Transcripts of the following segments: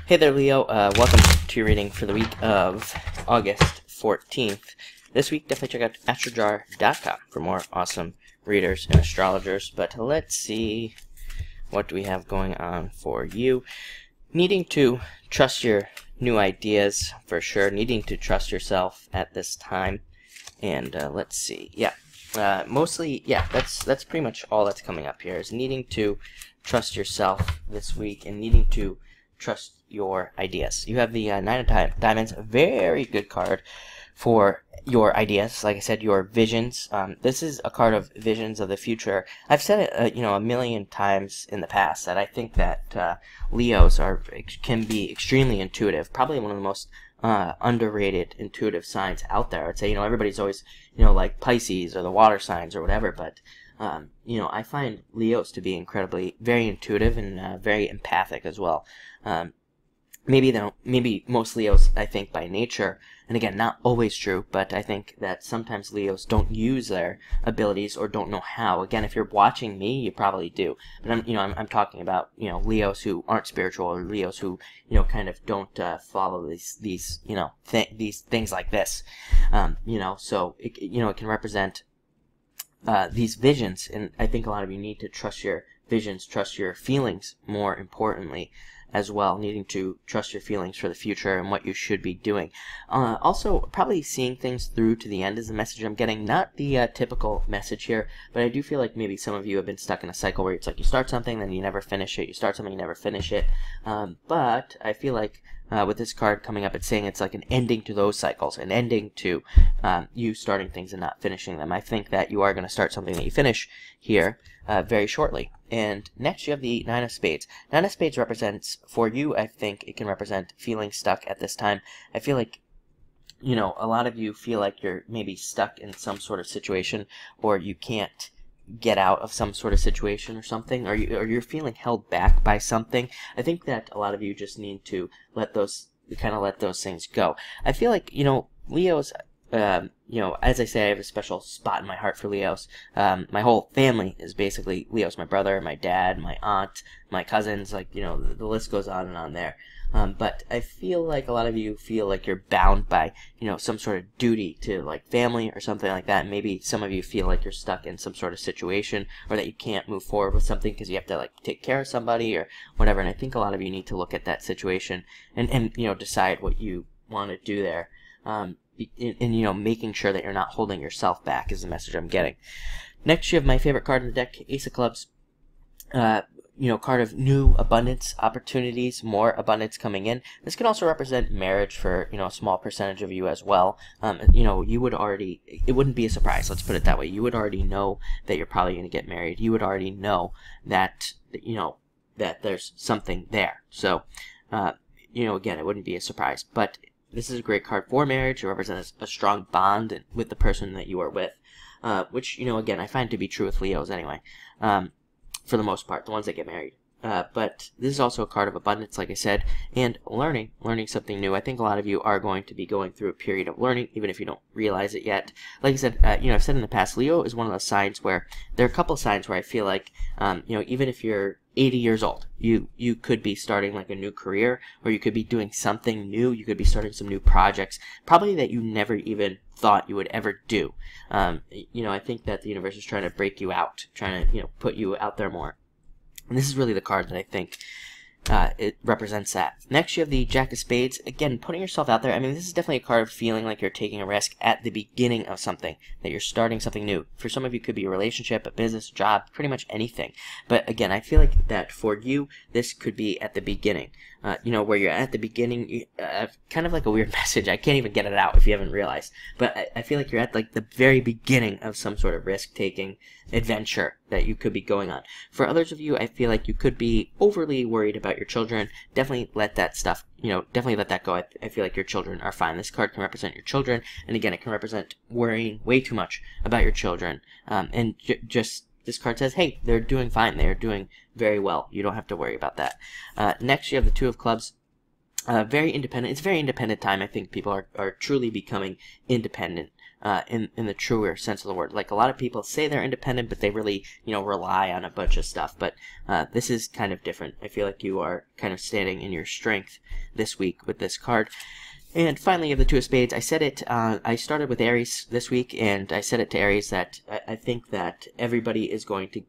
Hey there, Leo. Welcome to your reading for the week of August 14th. This week, definitely check out astrojar.com for more awesome readers and astrologers. But let's see, what do we have going on for you? Needing to trust your new ideas, for sure. Needing to trust yourself at this time. And let's see. Mostly, that's pretty much all that's coming up here, is needing to trust yourself this week and needing to trust your ideas. You have the Nine of Diamonds, a very good card for your ideas. Like I said, your visions. This is a card of visions of the future. I've said it, a million times in the past that I think that Leos can be extremely intuitive. Probably one of the most underrated intuitive signs out there. I'd say, everybody's always, like Pisces or the water signs or whatever, but I find Leos to be very intuitive and very empathic as well. Maybe most Leos, I think, by nature, and again, not always true, but I think that sometimes Leos don't use their abilities or don't know how. Again, if you're watching me, you probably do. But I'm talking about, Leos who aren't spiritual, or Leos who, kind of don't follow these things like this. So it can represent these visions, and I think a lot of you need to trust your visions, trust your feelings, more importantly, as well, needing to trust your feelings for the future and what you should be doing. Also, probably seeing things through to the end is the message I'm getting. Not the typical message here, but I do feel like maybe some of you have been stuck in a cycle where it's like you start something, then you never finish it, you start something, you never finish it. But I feel like with this card coming up, it's saying it's like an ending to those cycles, an ending to you starting things and not finishing them. I think that you are going to start something that you finish here very shortly. And next you have the Nine of Spades. Nine of Spades represents, for you, I think it can represent feeling stuck at this time. I feel like, a lot of you feel like you're maybe stuck in some sort of situation, or you can't get out of some sort of situation or something, or you're feeling held back by something. I think that a lot of you just need to let those things go. I feel like, Leos, as I say, I have a special spot in my heart for Leos. My whole family is basically Leos. My brother, my dad, my aunt, my cousins, the list goes on and on there. But I feel like a lot of you feel like you're bound by, some sort of duty to, family or something like that. Maybe some of you feel like you're stuck in some sort of situation, or that you can't move forward with something because you have to, take care of somebody or whatever. And I think a lot of you need to look at that situation and decide what you want to do there. And making sure that you're not holding yourself back is the message I'm getting. Next, you have my favorite card in the deck, Ace of Clubs. Card of new abundance, opportunities, more abundance coming in. This can also represent marriage for, a small percentage of you as well. You would already, it wouldn't be a surprise, let's put it that way. You would already know that you're probably going to get married. You would already know that, that there's something there. So, again, it wouldn't be a surprise. But this is a great card for marriage. It represents a strong bond with the person that you are with, which, again, I find to be true with Leos anyway, for the most part, the ones that get married. But this is also a card of abundance, like I said, and learning something new. I think a lot of you are going to be going through a period of learning, even if you don't realize it yet. Like I said, I've said in the past, Leo is one of those signs where, there are a couple of signs where I feel like, even if you're 80 years old, you could be starting a new career, or you could be doing something new. You could be starting some new projects, probably that you never even thought you would ever do. I think that the universe is trying to break you out, trying to, put you out there more. And this is really the card that I think it represents that. Next, you have the Jack of Spades. Again, putting yourself out there. I mean, this is definitely a card of feeling like you're taking a risk at the beginning of something, that you're starting something new. For some of you, it could be a relationship, a business, a job, pretty much anything. But again, I feel like that for you, this could be at the beginning. Where you're at the beginning, kind of like a weird message. I can't even get it out if you haven't realized. But I feel like you're at the very beginning of some sort of risk-taking adventure that you could be going on. For others of you, I feel like you could be overly worried about your children. Definitely let that stuff, definitely let that go. I feel like your children are fine. This card can represent your children, and again, it can represent worrying way too much about your children. And just this card says, hey, they're doing fine. They're doing very well. You don't have to worry about that. Next, you have the Two of Clubs. Very independent. It's a very independent time. I think people are truly becoming independent in the truer sense of the word. Like, a lot of people say they're independent, but they really, rely on a bunch of stuff. But this is kind of different. I feel like you are kind of standing in your strength this week with this card. And finally, you have the Two of Spades. I said it, I started with Aries this week, and I said it to Aries that I think that everybody is going to,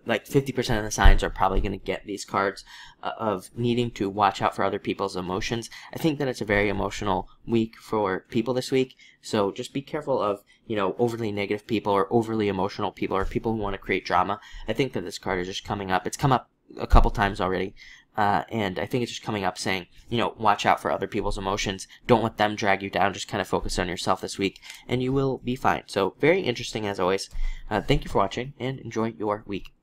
like 50% of the signs are probably going to get these cards of needing to watch out for other people's emotions. I think that it's a very emotional week for people this week, so just be careful of, overly negative people or overly emotional people or people who want to create drama. I think that this card is just coming up. It's come up a couple times already. And I think it's just coming up saying, watch out for other people's emotions. Don't let them drag you down. Just kind of focus on yourself this week, and you will be fine. So very interesting as always. Thank you for watching, and enjoy your week.